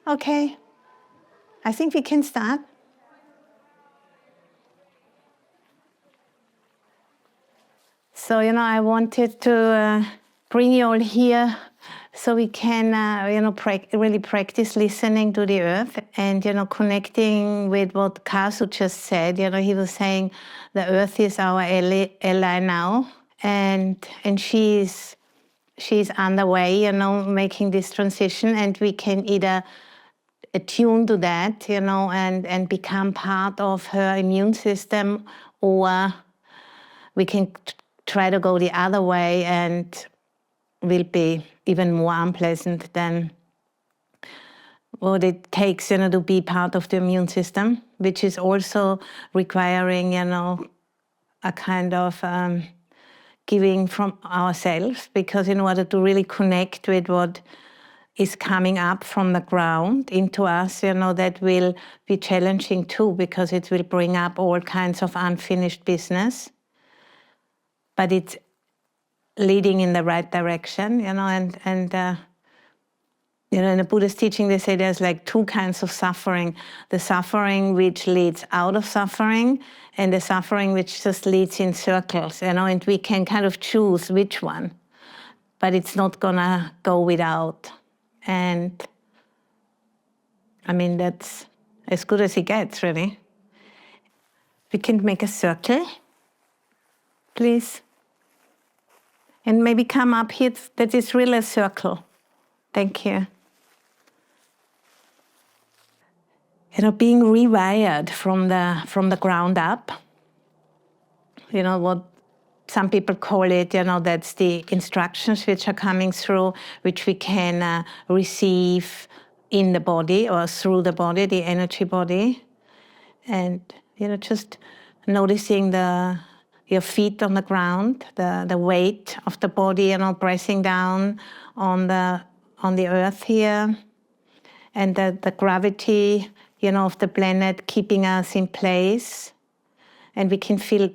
Okay. I think we can start. So, I wanted to bring you all here so we can, really practice listening to the earth and, connecting with what Kazu just said. He was saying the earth is our ally now, and she's underway, making this transition, and we can either attune to that, and become part of her immune system, or we can try to go the other way and will be even more unpleasant than what it takes, to be part of the immune system, which is also requiring, a kind of giving from ourselves, because in order to really connect with what is coming up from the ground into us, that will be challenging too, because it will bring up all kinds of unfinished business. But it's leading in the right direction, and in the Buddhist teaching, they say there's like two kinds of suffering. The suffering which leads out of suffering, and the suffering which just leads in circles, and we can kind of choose which one, but it's not gonna go without. And I mean, that's as good as it gets, really. We can make a circle, please. And maybe come up here, that is really a circle. Thank you. Being rewired from the ground up, what some people call it, that's the instructions which are coming through, which we can receive in the body or through the body, the energy body. And, just noticing your feet on the ground, the weight of the body, pressing down on the earth here, and the gravity, of the planet keeping us in place. And we can feel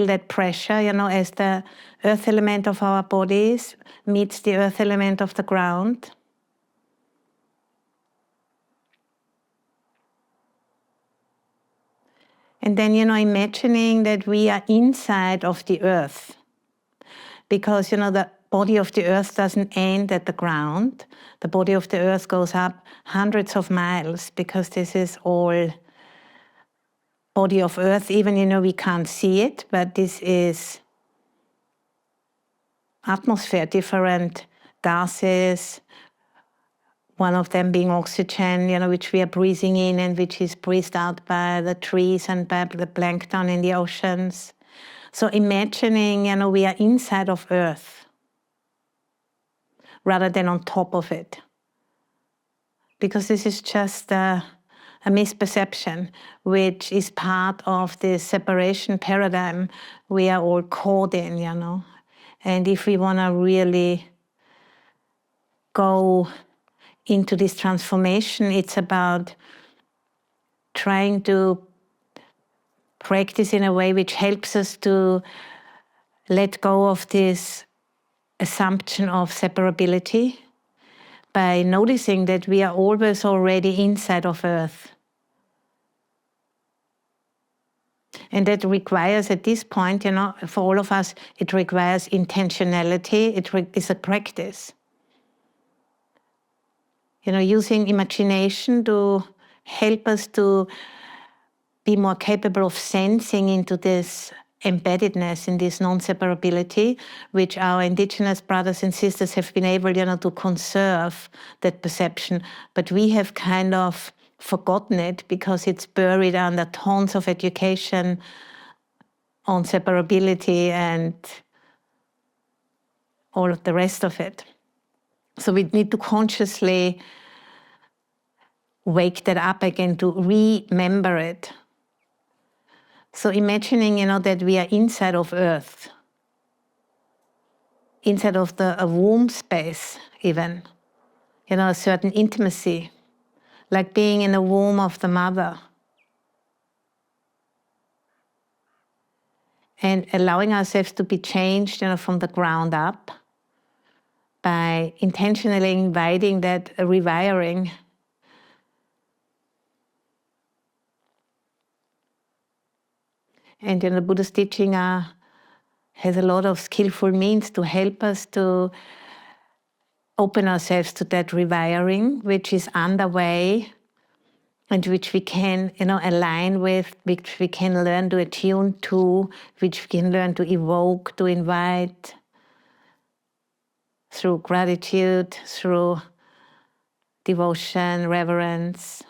that pressure, as the earth element of our bodies meets the earth element of the ground. And then, imagining that we are inside of the earth, because, the body of the earth doesn't end at the ground. The body of the earth goes up hundreds of miles, because this is all body of earth. Even, we can't see it, but this is atmosphere, different gases, one of them being oxygen, which we are breathing in and which is breathed out by the trees and by the plankton in the oceans. So imagining, we are inside of earth rather than on top of it. Because this is just a misperception, which is part of the separation paradigm we are all caught in, And if we want to really go into this transformation, it's about trying to practice in a way which helps us to let go of this assumption of separability by noticing that we are always already inside of earth. And that requires, at this point, for all of us, it requires intentionality. It is a practice. Using imagination to help us to be more capable of sensing into this embeddedness, in this non-separability, which our indigenous brothers and sisters have been able, to conserve that perception. But we have kind of forgotten it because it's buried under tons of education on separability and all of the rest of it. So we need to consciously wake that up again, to remember it. So imagining, that we are inside of earth, inside of a womb space even, a certain intimacy, like being in the womb of the mother. And allowing ourselves to be changed, from the ground up by intentionally inviting that rewiring And the Buddha's teaching has a lot of skillful means to help us to open ourselves to that rewiring, which is underway and which we can, align with, which we can learn to attune to, which we can learn to evoke, to invite through gratitude, through devotion, reverence.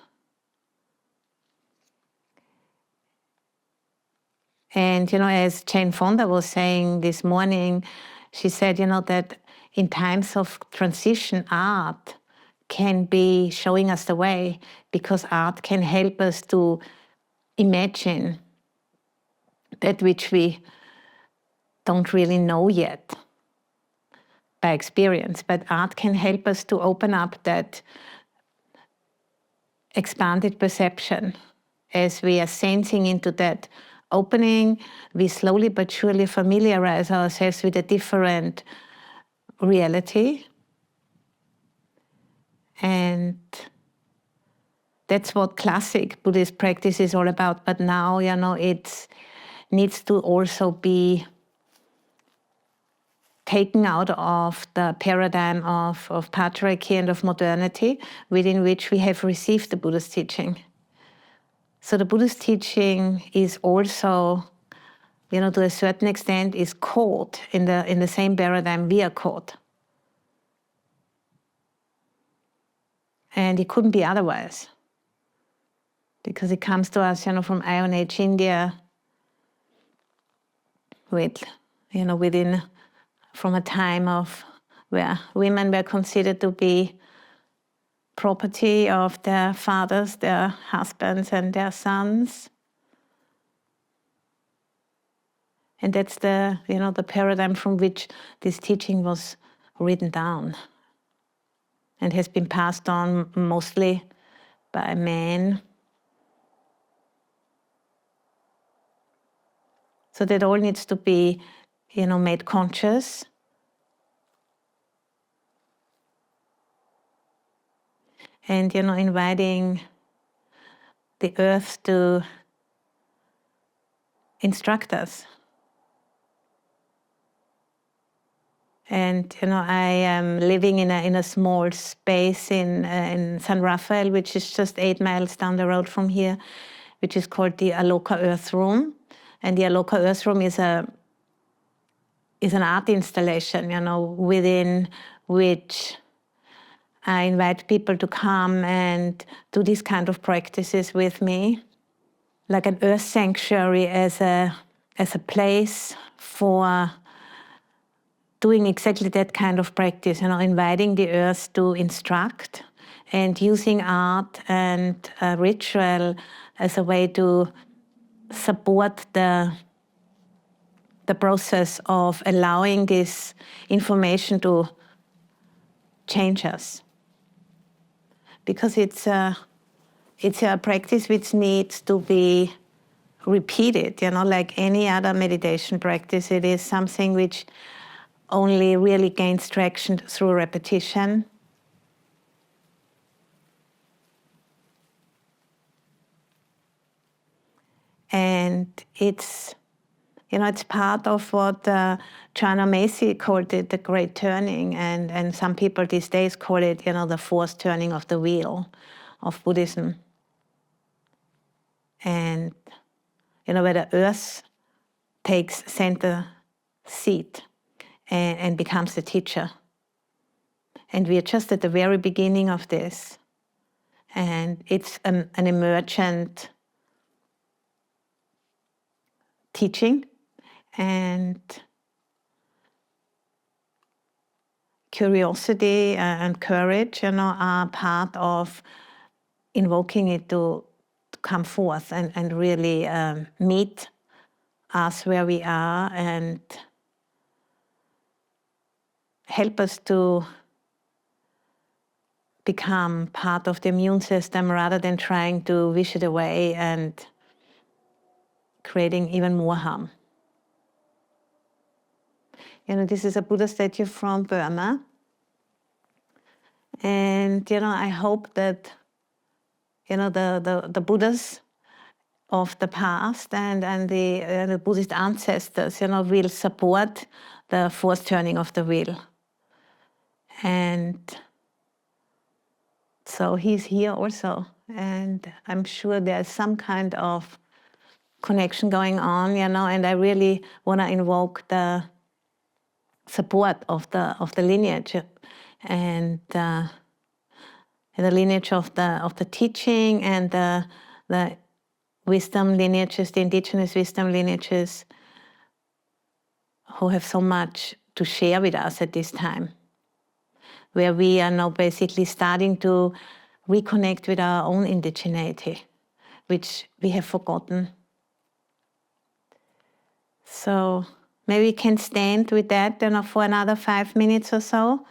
And, as Jane Fonda was saying this morning, she said, that in times of transition, art can be showing us the way, because art can help us to imagine that which we don't really know yet by experience. But art can help us to open up that expanded perception. As we are sensing into that opening, we slowly but surely familiarize ourselves with a different reality. And that's what classic Buddhist practice is all about. But now, it needs to also be taken out of the paradigm of patriarchy and of modernity within which we have received the Buddhist teaching. So the Buddhist teaching is also, to a certain extent, is caught in the same paradigm we are caught. And it couldn't be otherwise, because it comes to us, from Iron Age India, from a time of where women were considered to be property of their fathers, their husbands, and their sons. And that's the paradigm from which this teaching was written down and has been passed on mostly by men. So that all needs to be, made conscious. And, inviting the earth to instruct us. And, I am living in a small space in San Rafael, which is just 8 miles down the road from here, which is called the Aloka Earth Room. And the Aloka Earth Room is an art installation, within which I invite people to come and do these kind of practices with me, like an earth sanctuary as a place for doing exactly that kind of practice, inviting the earth to instruct and using art and ritual as a way to support the process of allowing this information to change us. Because it's a practice which needs to be repeated, like any other meditation practice. It is something which only really gains traction through repetition. And it's part of what Joanna Macy called it, the great turning, and some people these days call it, the fourth turning of the wheel of Buddhism. And, where the earth takes center seat and becomes the teacher. And we are just at the very beginning of this. And it's an emergent teaching, and curiosity and courage, are part of invoking it to come forth and really meet us where we are and help us to become part of the immune system rather than trying to wish it away and creating even more harm. This is a Buddha statue from Burma. And, I hope that, the Buddhas of the past and the Buddhist ancestors, will support the fourth turning of the wheel. And so he's here also, and I'm sure there's some kind of connection going on, and I really want to invoke the support of the lineage and the lineage of the teaching and the wisdom lineages, the indigenous wisdom lineages, who have so much to share with us at this time, where we are now basically starting to reconnect with our own indigeneity, which we have forgotten. So maybe we can stand with that, for another 5 minutes or so.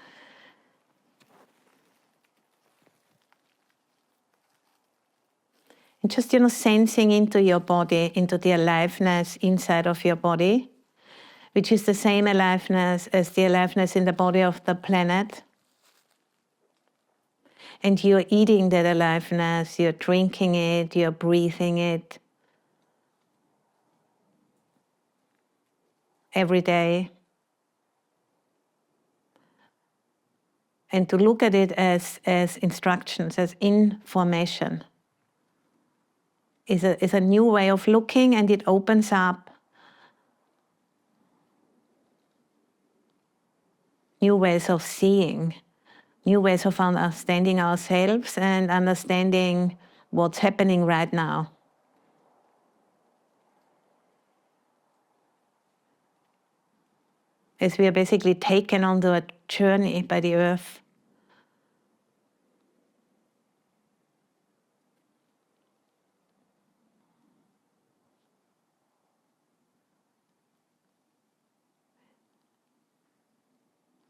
And just, sensing into your body, into the aliveness inside of your body, which is the same aliveness as the aliveness in the body of the planet. And you're eating that aliveness, you're drinking it, you're breathing it every day. And to look at it as instructions, as information, is a new way of looking, and it opens up new ways of seeing, new ways of understanding ourselves and understanding what's happening right now. As we are basically taken on a journey by the earth.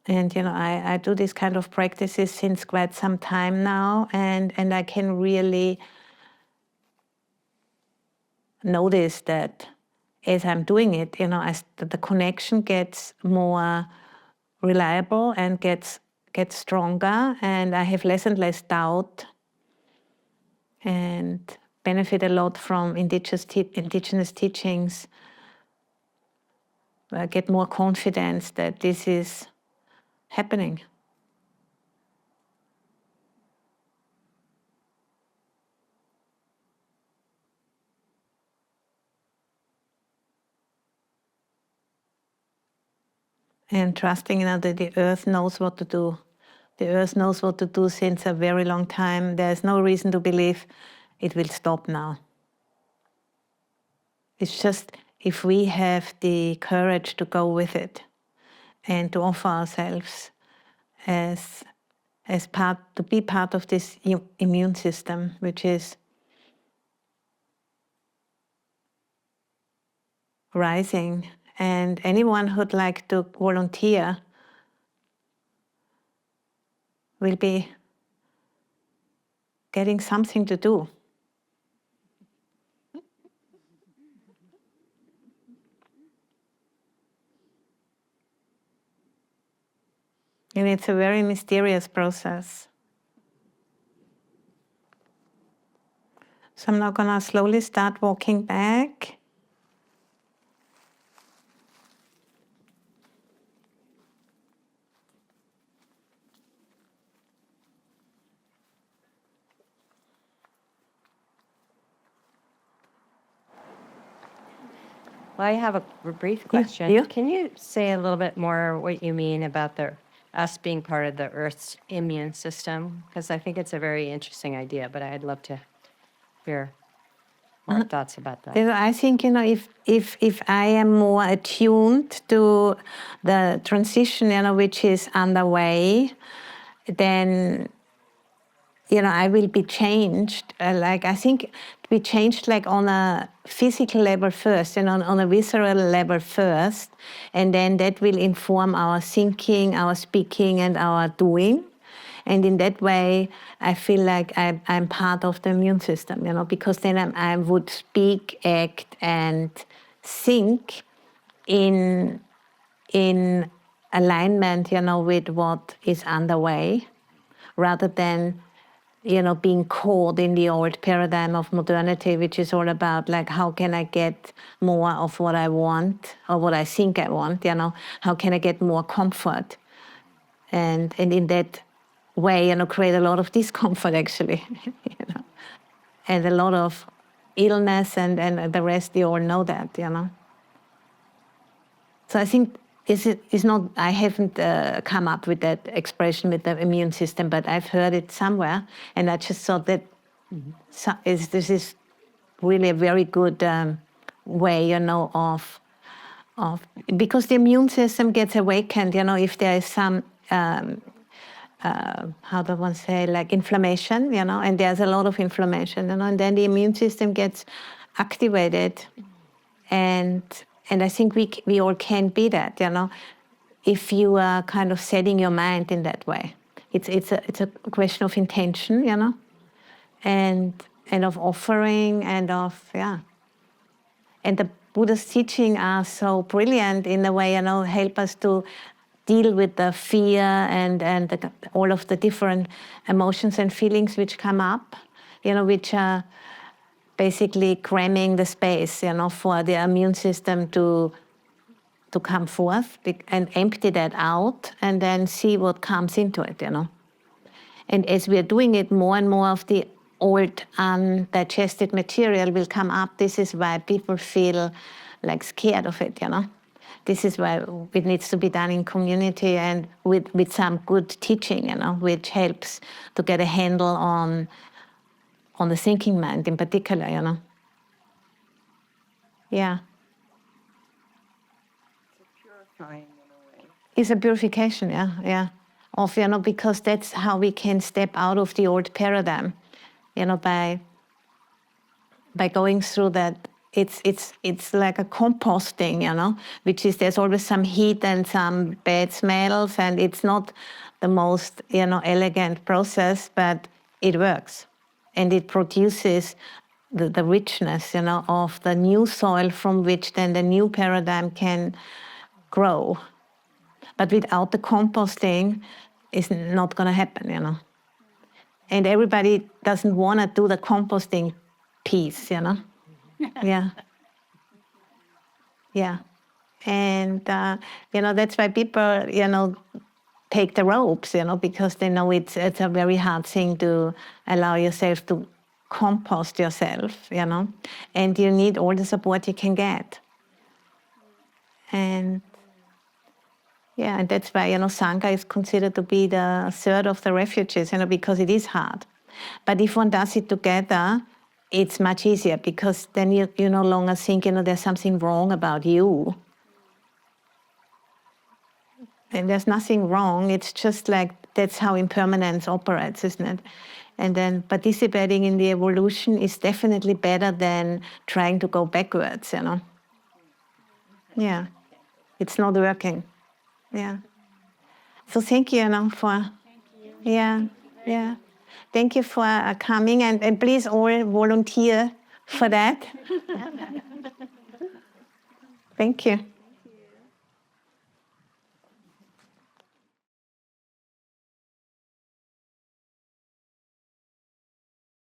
And I do this kind of practices since quite some time now, and I can really notice that as I'm doing it, as the connection gets more reliable and gets stronger, and I have less and less doubt, and benefit a lot from indigenous teachings. I get more confidence that this is happening. And trusting that the earth knows what to do. The earth knows what to do since a very long time. There's no reason to believe it will stop now. It's just if we have the courage to go with it and to offer ourselves as part, to be part of this immune system, which is rising. And anyone who'd like to volunteer will be getting something to do. And it's a very mysterious process. So I'm now going to slowly start walking back. Well, I have a brief question. Yeah. Can you say a little bit more what you mean about us being part of the Earth's immune system? Because I think it's a very interesting idea, but I'd love to hear more thoughts about that. I think, if I am more attuned to the transition, which is underway, then, I will be changed. I think to be changed on a physical level first, and on a visceral level first, and then that will inform our thinking, our speaking, and our doing. And in that way, I feel like I'm part of the immune system, because then I would speak, act, and think in alignment, with what is underway, rather than being caught in the old paradigm of modernity, which is all about like, how can I get more of what I want or what I think I want, how can I get more comfort? And in that way, create a lot of discomfort actually, and a lot of illness and the rest, you all know that, So I think it's not, I haven't come up with that expression with the immune system, but I've heard it somewhere, and I just thought that this is really a very good way, of because the immune system gets awakened, if there is some, how do one say, like inflammation, and there's a lot of inflammation, and then the immune system gets activated, and I think we all can be that, if you are kind of setting your mind in that way. It's a question of intention, and of offering and of, And the Buddha's teaching are so brilliant in a way, help us to deal with the fear and all of the different emotions and feelings which come up, which are basically cramming the space, for the immune system to come forth and empty that out and then see what comes into it, And as we are doing it, more and more of the old undigested material will come up. This is why people feel like scared of it, This is why it needs to be done in community and with some good teaching, which helps to get a handle on the thinking mind in particular, Yeah. It's purifying in a way. It's a purification, yeah. Of, because that's how we can step out of the old paradigm, by going through that. It's like a composting, which is there's always some heat and some bad smells, and it's not the most, elegant process, but it works. And it produces the richness, of the new soil from which then the new paradigm can grow. But without the composting, it's not going to happen, And everybody doesn't want to do the composting piece, Yeah. Yeah. And, that's why people, take the ropes, because they know it's a very hard thing to allow yourself to compost yourself, and you need all the support you can get. And and that's why, Sangha is considered to be the third of the refuges, because it is hard. But if one does it together, it's much easier, because then you no longer think, there's something wrong about you. And there's nothing wrong. It's just like that's how impermanence operates, isn't it? And then participating in the evolution is definitely better than trying to go backwards, Yeah. It's not working. Yeah. So thank you, for... Yeah. Thank you for coming, and please all volunteer for that. Thank you.